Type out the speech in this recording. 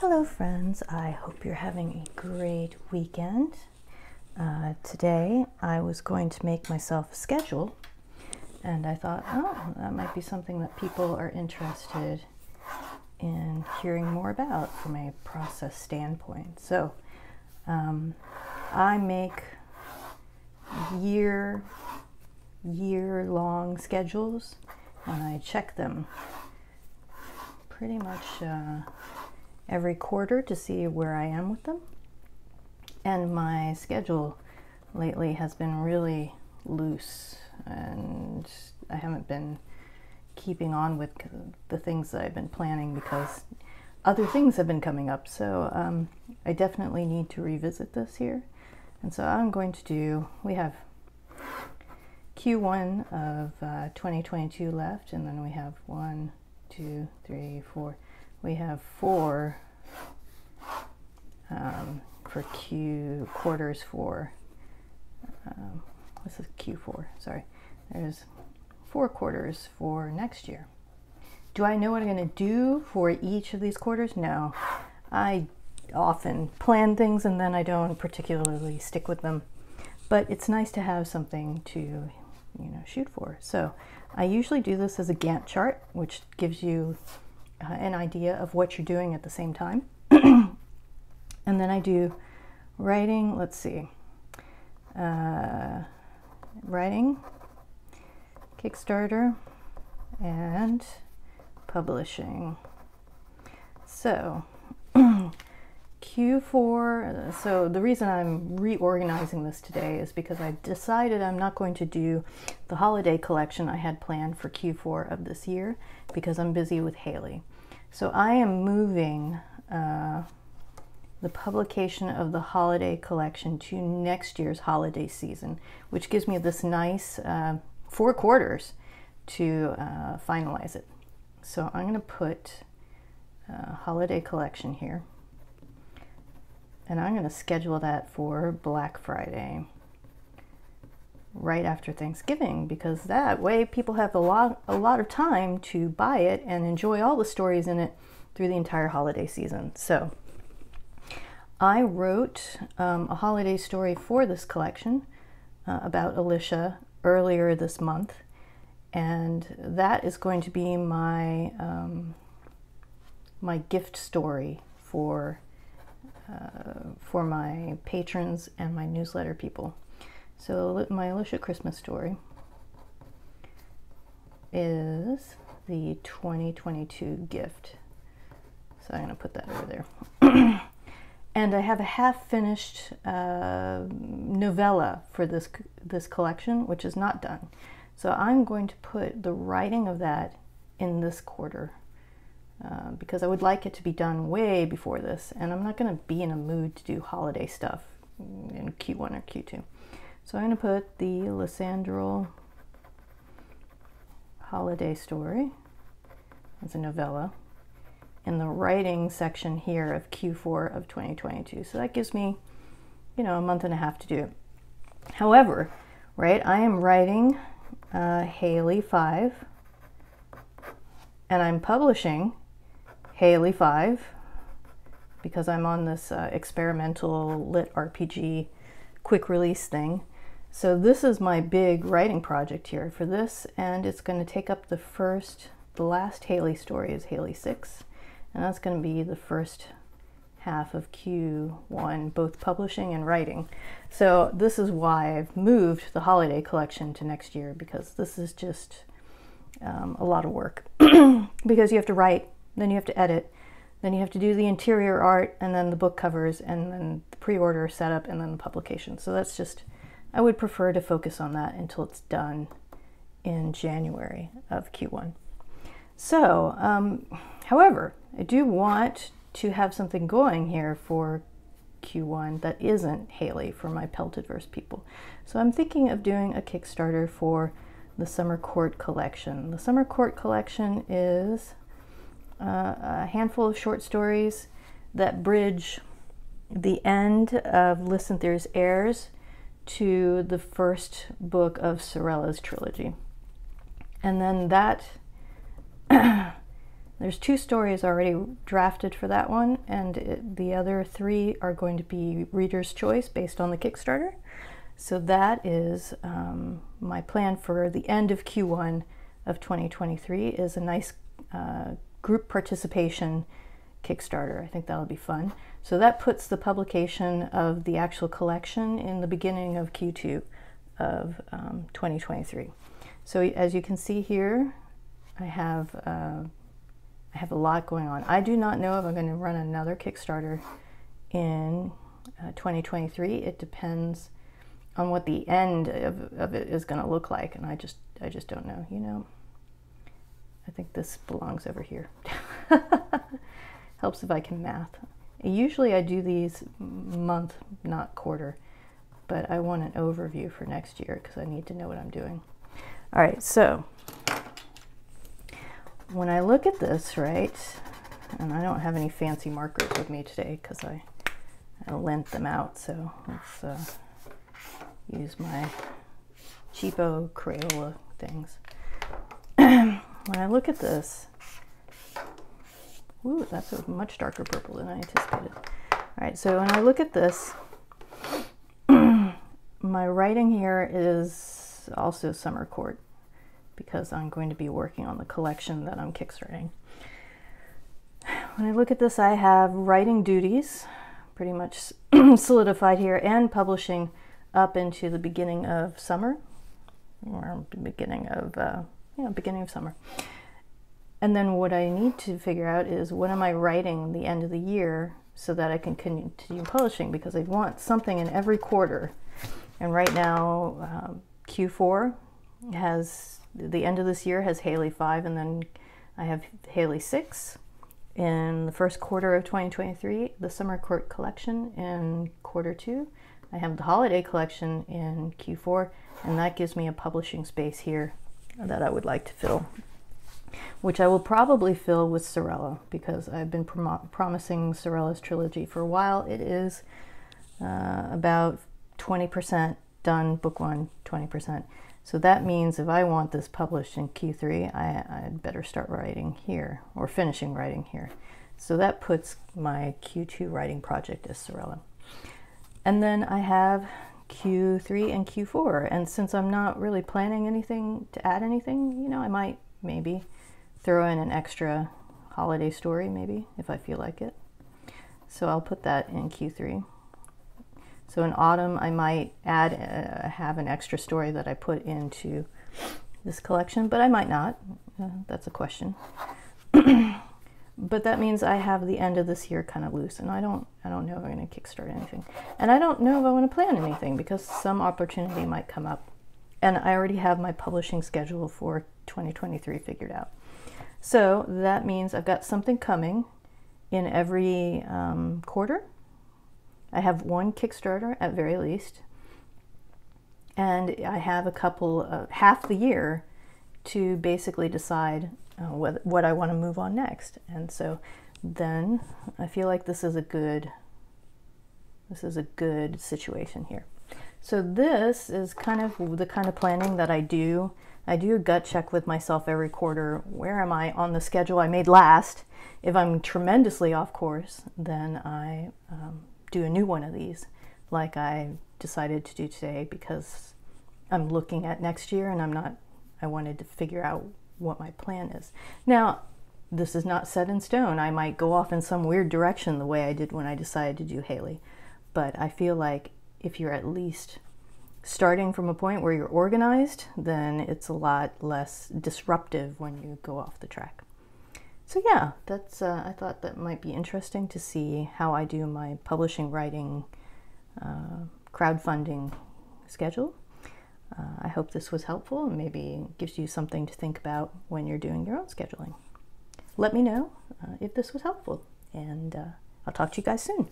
Hello friends, I hope you're having a great weekend. Today I was going to make myself a schedule, and I thought, oh, that might be something that people are interested in hearing more about from a process standpoint. So I make year-long schedules, and I check them pretty much every quarter to see where I am with them. And my schedule lately has been really loose, and I haven't been keeping on with the things that I've been planning because other things have been coming up. So I definitely need to revisit this here. And so I'm going to do, we have Q1 of 2022 left, and then we have 1, 2, 3, 4. We have 4 for quarters for, this is Q4, sorry. There's 4 quarters for next year. Do I know what I'm going to do for each of these quarters? No. I often plan things and then I don't particularly stick with them. But it's nice to have something to, shoot for. So I usually do this as a Gantt chart, which gives you an idea of what you're doing at the same time. And then I do writing, let's see, writing, Kickstarter, and publishing. So Q4, so the reason I'm reorganizing this today is because I decided I'm not going to do the holiday collection I had planned for Q4 of this year because I'm busy with Haley. So I am moving the publication of the holiday collection to next year's holiday season, which gives me this nice 4 quarters to finalize it. So I'm going to put holiday collection here, and I'm going to schedule that for Black Friday, right after Thanksgiving, because that way people have a lot of time to buy it and enjoy all the stories in it through the entire holiday season. So I wrote a holiday story for this collection about Alicia earlier this month, and that is going to be my my gift story for my patrons and my newsletter people. So my Alicia Christmas story is the 2022 gift. So I'm going to put that over there. And I have a half-finished novella for this collection, which is not done. So I'm going to put the writing of that in this quarter because I would like it to be done way before this, and I'm not going to be in a mood to do holiday stuff in Q1 or Q2. So I'm going to put the Lysandral holiday story as a novella in the writing section here of Q4 of 2022. So that gives me, a month and a half to do it. However, right, I am writing Haley 5, and I'm publishing Haley 5 because I'm on this experimental lit RPG quick release thing. So this is my big writing project here for this, and it's going to take up the last Haley story is Haley 6. And that's going to be the first half of Q1, both publishing and writing. So this is why I've moved the holiday collection to next year, because this is just a lot of work. Because you have to write, then you have to edit, then you have to do the interior art, and then the book covers, and then the pre-order setup, and then the publication. So that's just, I would prefer to focus on that until it's done in January of Q1. So, however, I do want to have something going here for Q1 that isn't Haley for my Pelted Verse people. So I'm thinking of doing a Kickstarter for the Summer Court collection. The Summer Court collection is a handful of short stories that bridge the end of Lysanther's Heirs to the first book of Sorella's trilogy. And then There's 2 stories already drafted for that one, and the other 3 are going to be reader's choice based on the Kickstarter. So that is my plan for the end of Q1 of 2023 is a nice group participation Kickstarter. I think that'll be fun. So that puts the publication of the actual collection in the beginning of Q2 of 2023. So as you can see here, I have a lot going on. I do not know if I'm going to run another Kickstarter in 2023. It depends on what the end of it is going to look like, and I just don't know. You know, I think this belongs over here. Helps if I can math. Usually I do these month, not quarter, but I want an overview for next year because I need to know what I'm doing. All right, so when I look at this, right, and I don't have any fancy markers with me today because I lent them out, so let's use my cheapo Crayola things. When I look at this, ooh, that's a much darker purple than I anticipated. All right, so when I look at this, my writing here is also Summer Court because I'm going to be working on the collection that I'm kickstarting. When I look at this, I have writing duties pretty much solidified here and publishing up into the beginning of summer, or beginning of summer. And then what I need to figure out is what am I writing the end of the year so that I can continue publishing, because I want something in every quarter. And right now, Q4 has, the end of this year has Haley 5, and then I have Haley 6. In the first quarter of 2023, the Summer Court collection in quarter 2. I have the holiday collection in Q4, and that gives me a publishing space here that I would like to fill, which I will probably fill with Sorella, because I've been promising Sorella's trilogy for a while. It is about 20% done, book 1, 20%. So that means if I want this published in Q3, I'd better start writing here, or finishing writing here. So that puts my Q2 writing project as Sorella. And then I have Q3 and Q4, and since I'm not really planning anything to add anything, you know, I might maybe throw in an extra holiday story, maybe, if I feel like it. So I'll put that in Q3. So in autumn, I might add, have an extra story that I put into this collection, but I might not. That's a question. But that means I have the end of this year kind of loose, and I don't know if I'm going to kickstart anything. And I don't know if I want to plan anything, because some opportunity might come up. And I already have my publishing schedule for 2023 figured out. So that means I've got something coming in every quarter. I have one Kickstarter at very least, and I have a couple of half the year to basically decide what I want to move on next. And so then I feel like this is a good situation here. So this is kind of the kind of planning that I do. I do a gut check with myself every quarter. Where am I on the schedule I made last? If I'm tremendously off course, then I do a new one of these, like I decided to do today, because I'm looking at next year and I wanted to figure out what my plan is. Now, this is not set in stone. I might go off in some weird direction the way I did when I decided to do Haley, but I feel like if you're at least starting from a point where you're organized, then it's a lot less disruptive when you go off the track. So yeah, that's I thought that might be interesting to see how I do my publishing, writing, crowdfunding schedule. I hope this was helpful and maybe gives you something to think about when you're doing your own scheduling. Let me know if this was helpful, and I'll talk to you guys soon.